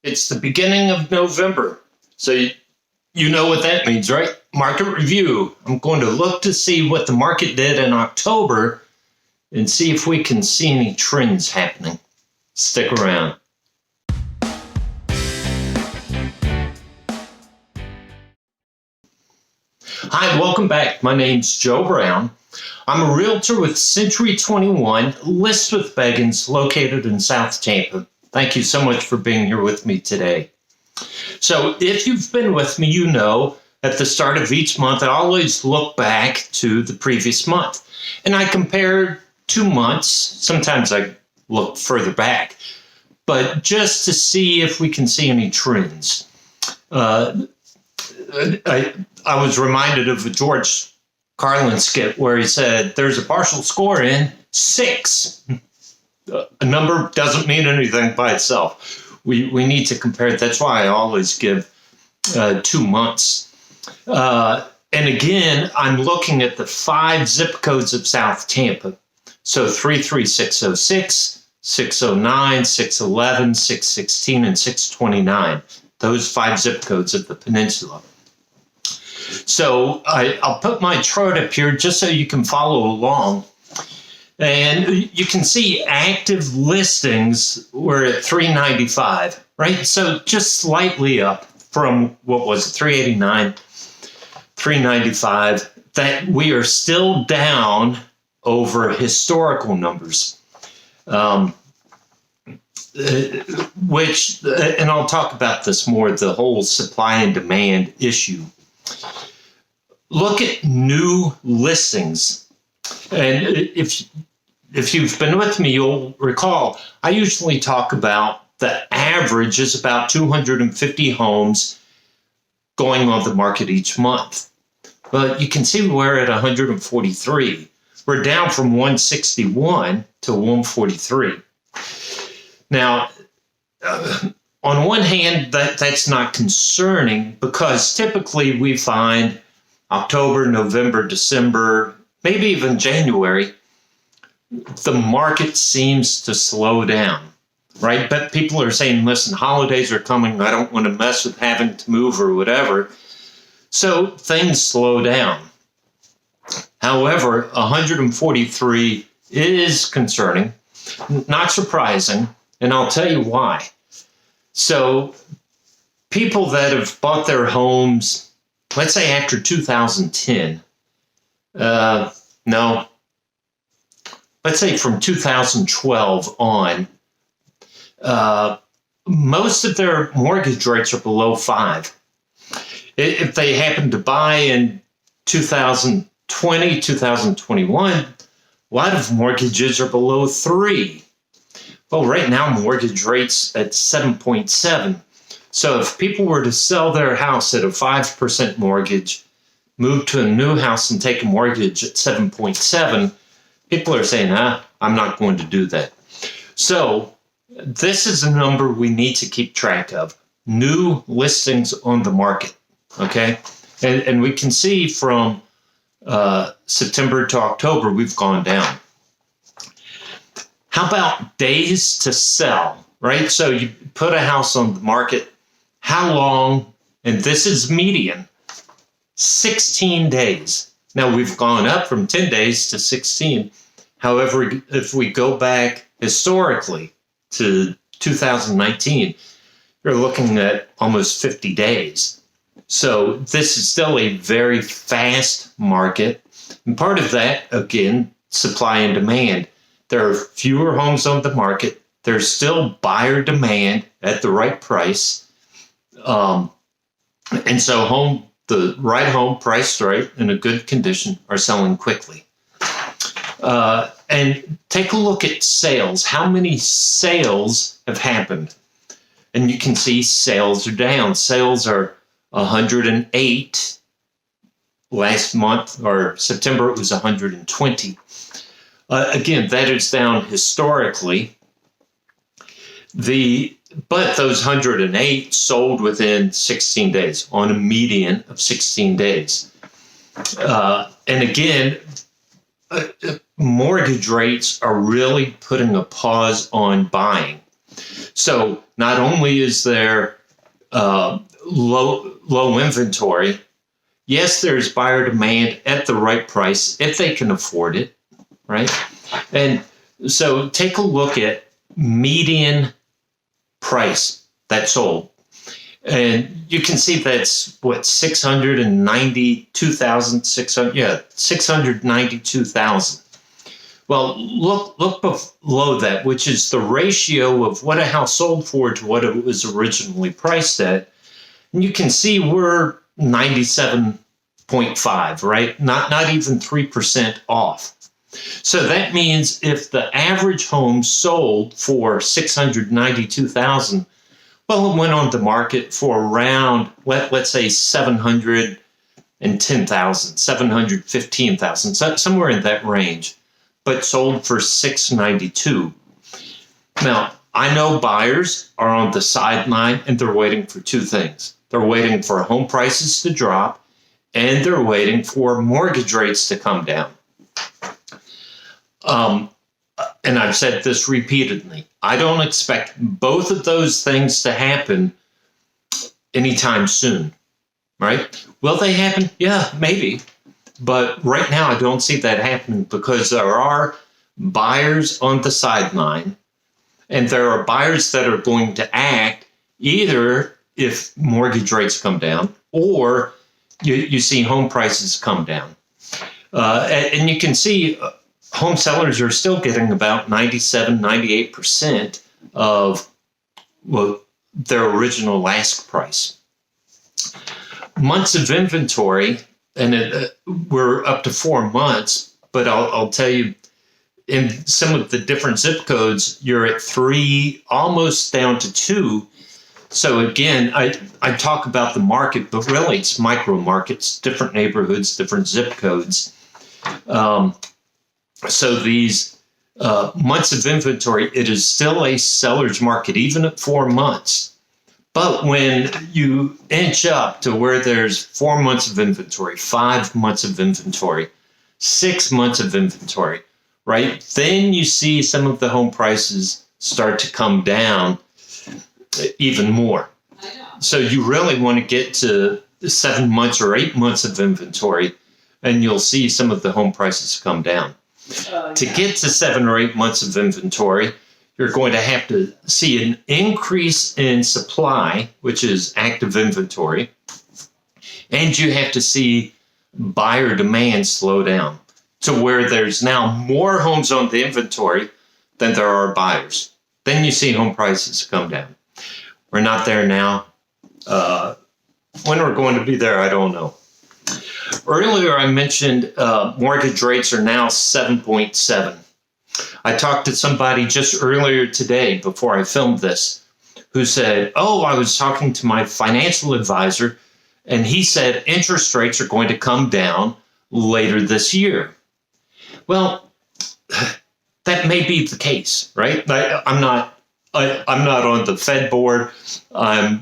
It's the beginning of November. So you know what that means, right? Market review. I'm going to look to see what the market did in October and see if we can see any trends happening. Stick around. Hi, welcome back. My name's Joe Brown. I'm a realtor with Century 21, List with Beggins, located in South Tampa. Thank you so much for being here with me today. So if you've been with me, you know at the start of each month, I always look back to the previous month. And I compare 2 months. Sometimes I look further back. But just to see if we can see any trends. I was reminded of a George Carlin skit where he said, there's a partial score in 6. A number doesn't mean anything by itself. We need to compare it. That's why I always give 2 months. And again, I'm looking at the 5 zip codes of South Tampa. So 33606, 609, 611, 616, and 629. Those 5 zip codes of the peninsula. So I'll put my chart up here just so you can follow along. And you can see active listings were at 395, right? So just slightly up from what was it, 389, 395, that we are still down over historical numbers, which, and I'll talk about this more, the whole supply and demand issue. Look at new listings. And if you've been with me, you'll recall I usually talk about the average is about 250 homes going on the market each month. But you can see we're at 143. We're down from 161 to 143. Now, on one hand, that's not concerning because typically we find October, November, December, maybe even January, the market seems to slow down, right? But people are saying, listen, holidays are coming. I don't want to mess with having to move or whatever. So things slow down. However, 143 is concerning, not surprising, and I'll tell you why. So people that have bought their homes, let's say after 2010, no, let's say from 2012 on, most of their mortgage rates are below 5. If they happen to buy in 2020, 2021, a lot of mortgages are below 3. Well, right now, mortgage rates at 7.7. So if people were to sell their house at a 5% mortgage, move to a new house and take a mortgage at 7.7, people are saying, I'm not going to do that. So this is a number we need to keep track of. New listings on the market, okay? And we can see from September to October, we've gone down. How about days to sell, right? So you put a house on the market, how long, and this is median, 16 days. Now we've gone up from 10 days to 16. However, if we go back historically to 2019, you're looking at almost 50 days. So this is still a very fast market. And part of that, again, supply and demand. There are fewer homes on the market. There's still buyer demand at the right price. And so the right home priced right in a good condition are selling quickly. And take a look at sales. How many sales have happened? And you can see sales are down. Sales are 108. Last month, or September, it was 120. Again, that is down historically. But those 108 sold within 16 days on a median of 16 days. And again, mortgage rates are really putting a pause on buying. So not only is there low inventory, yes, there's buyer demand at the right price if they can afford it, right? And so take a look at median price that sold. And you can see that's what, 692,000. Well, look below that, which is the ratio of what a house sold for to what it was originally priced at. And you can see we're 97.5, right? Not even 3% off. So that means if the average home sold for 692,000, well, it went on the market for around, let's say 710,000, 715,000, somewhere in that range, but sold for 692. Now, I know buyers are on the sideline and they're waiting for two things. They're waiting for home prices to drop and they're waiting for mortgage rates to come down. And I've said this repeatedly. I don't expect both of those things to happen anytime soon, right? Will they happen? Yeah, maybe. But right now, I don't see that happening because there are buyers on the sideline and there are buyers that are going to act either if mortgage rates come down or you see home prices come down. And you can see home sellers are still getting about 97, 98% of their original ask price. Months of inventory, and we're up to 4 months, but I'll tell you, in some of the different zip codes, you're at 3, almost down to 2. So again, I talk about the market, but really it's micro markets, different neighborhoods, different zip codes. So these months of inventory, it is still a seller's market, even at 4 months. But when you inch up to where there's 4 months of inventory, 5 months of inventory, 6 months of inventory, right? Then you see some of the home prices start to come down even more. So you really want to get to 7 months or 8 months of inventory, and you'll see some of the home prices come down. To get to 7 or 8 months of inventory, you're going to have to see an increase in supply, which is active inventory, and you have to see buyer demand slow down to where there's now more homes on the inventory than there are buyers. Then you see home prices come down. We're not there now. When we're going to be there, I don't know. Earlier, I mentioned mortgage rates are now 7.7. I talked to somebody just earlier today before I filmed this who said, oh, I was talking to my financial advisor, and he said interest rates are going to come down later this year. Well, that may be the case, right? I'm not on the Fed board. I'm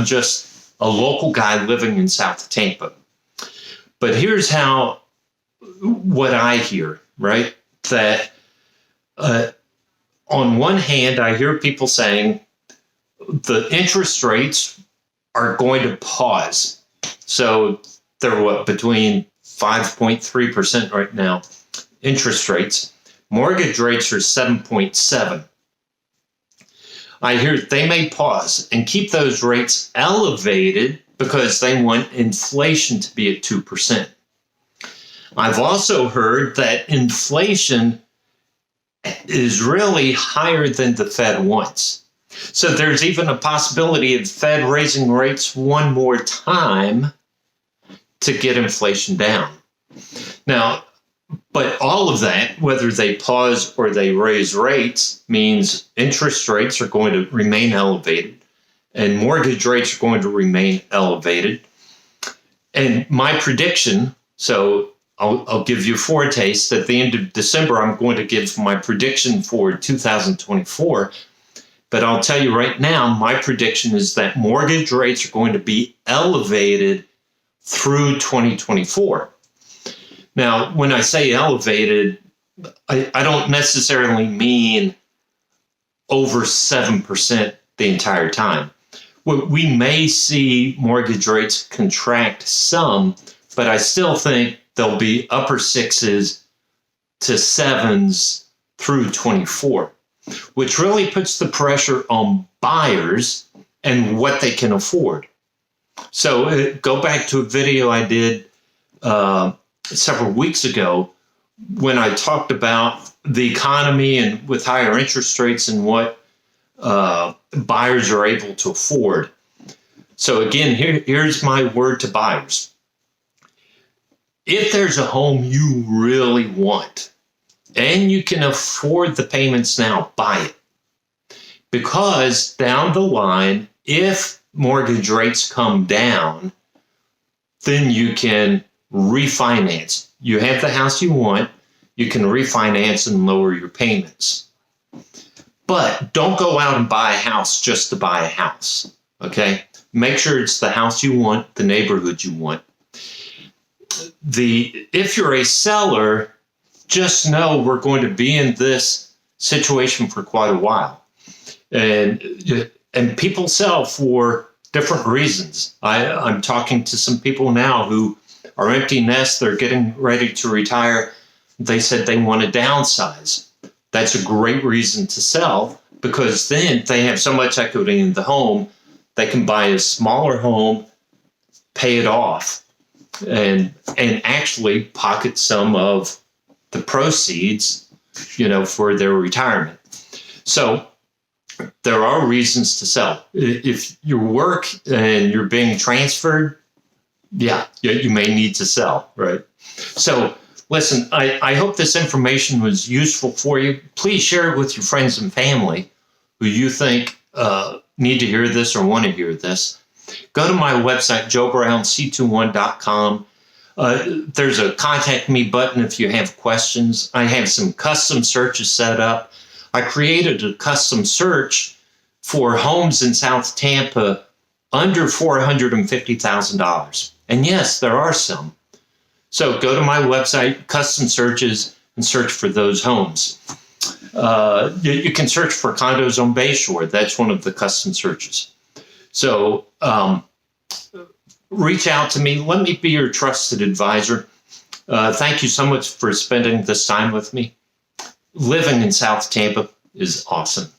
just a local guy living in South Tampa. But here's what I hear, right? That on one hand, I hear people saying the interest rates are going to pause. So they're between 5.3% right now, interest rates. Mortgage rates are 7.7. I hear they may pause and keep those rates elevated because they want inflation to be at 2%. I've also heard that inflation is really higher than the Fed wants. So there's even a possibility of the Fed raising rates one more time to get inflation down. Now, but all of that, whether they pause or they raise rates, means interest rates are going to remain elevated and mortgage rates are going to remain elevated. And my prediction, so I'll give you a foretaste. At the end of December, I'm going to give my prediction for 2024. But I'll tell you right now, my prediction is that mortgage rates are going to be elevated through 2024. Now, when I say elevated, I don't necessarily mean over 7% the entire time. We may see mortgage rates contract some, but I still think they'll be upper sixes to sevens through 24, which really puts the pressure on buyers and what they can afford. So go back to a video I did several weeks ago when I talked about the economy and with higher interest rates and what buyers are able to afford. So again, here's my word to buyers. If there's a home you really want and you can afford the payments now, buy it. Because down the line, if mortgage rates come down, then you can refinance. You have the house you want, you can refinance and lower your payments. But don't go out and buy a house just to buy a house, okay? Make sure it's the house you want, the neighborhood you want. If you're a seller, just know we're going to be in this situation for quite a while. And people sell for different reasons. I'm talking to some people now who are empty nest. They're getting ready to retire. They said they want to downsize. That's a great reason to sell because then they have so much equity in the home, they can buy a smaller home, pay it off, and actually pocket some of the proceeds, for their retirement. So there are reasons to sell. If you work and you're being transferred, you may need to sell, right? So listen, I hope this information was useful for you. Please share it with your friends and family who you think need to hear this or want to hear this. Go to my website, joebrownc21.com. There's a contact me button if you have questions. I have some custom searches set up. I created a custom search for homes in South Tampa under $450,000. And yes, there are some. So go to my website, custom searches, and search for those homes. You can search for condos on Bayshore. That's one of the custom searches. So reach out to me. Let me be your trusted advisor. Thank you so much for spending this time with me. Living in South Tampa is awesome.